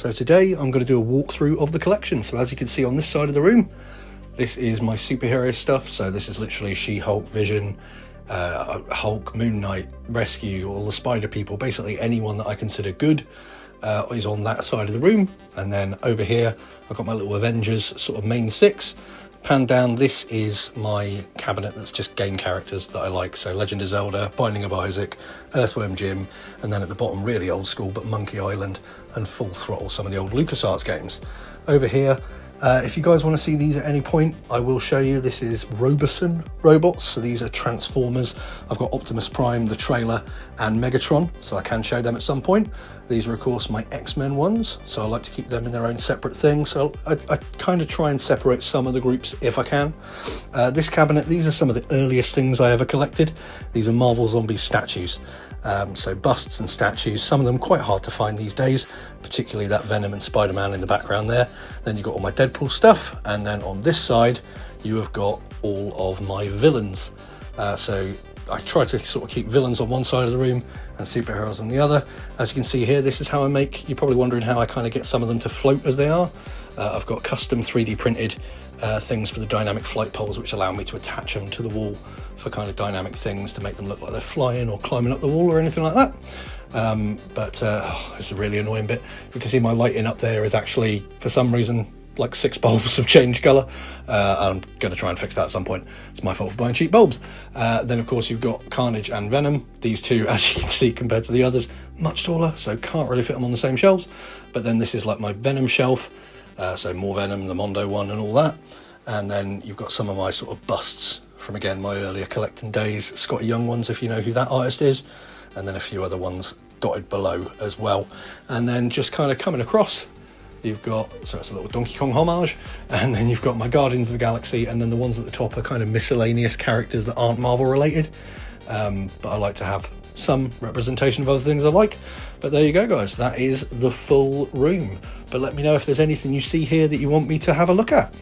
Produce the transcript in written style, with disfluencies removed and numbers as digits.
So today I'm going to do a walkthrough of the collection. So as you can see on this side of the room, this is my superhero stuff. So this is literally She-Hulk, Vision, Hulk, Moon Knight, Rescue, all the Spider people, basically anyone that I consider good is on that side of the room. And then over here I've got my little Avengers sort of main six. Pan down, this is my cabinet that's just game characters that I like. So Legend of Zelda, Binding of Isaac, Earthworm Jim, and then at the bottom, really old school, but Monkey Island and Full Throttle, some of the old LucasArts games. Over here, if you guys want to see these at any point, I will show you. This is Roboson robots, so these are Transformers. I've got Optimus Prime, the trailer, and Megatron, so I can show them at some point. These are of course my X-Men ones, so I like to keep them in their own separate thing, so I kind of try and separate some of the groups if I can. This cabinet, these are some of the earliest things I ever collected. These are Marvel Zombies statues. So busts and statues, some of them quite hard to find these days, particularly that Venom and Spider-Man in the background there. Then you've got all my Deadpool stuff, and then on this side you have got all of my villains. So I try to sort of keep villains on one side of the room and superheroes on the other. As you can see here, this is how I make, you're probably wondering how I kind of get some of them to float as they are. I've got custom 3D printed things for the dynamic flight poles, which allow me to attach them to the wall for kind of dynamic things to make them look like they're flying or climbing up the wall or anything like that. It's a really annoying bit. You can see my lighting up there is actually, for some reason, like 6 bulbs have changed colour. I'm going to try and fix that at some point. It's my fault for buying cheap bulbs. Then of course you've got Carnage and Venom. These two, as you can see, compared to the others, much taller, so can't really fit them on the same shelves. But then this is like my Venom shelf, so more Venom, the Mondo one and all that. And then you've got some of my sort of busts from, again, my earlier collecting days, Scotty Young ones, if you know who that artist is, and then a few other ones dotted below as well. And then just kind of coming across, you've got, so it's a little Donkey Kong homage, and then you've got my Guardians of the Galaxy, and then the ones at the top are kind of miscellaneous characters that aren't Marvel related, but I like to have some representation of other things I like. But there you go, guys, that is the full room. But let me know if there's anything you see here that you want me to have a look at.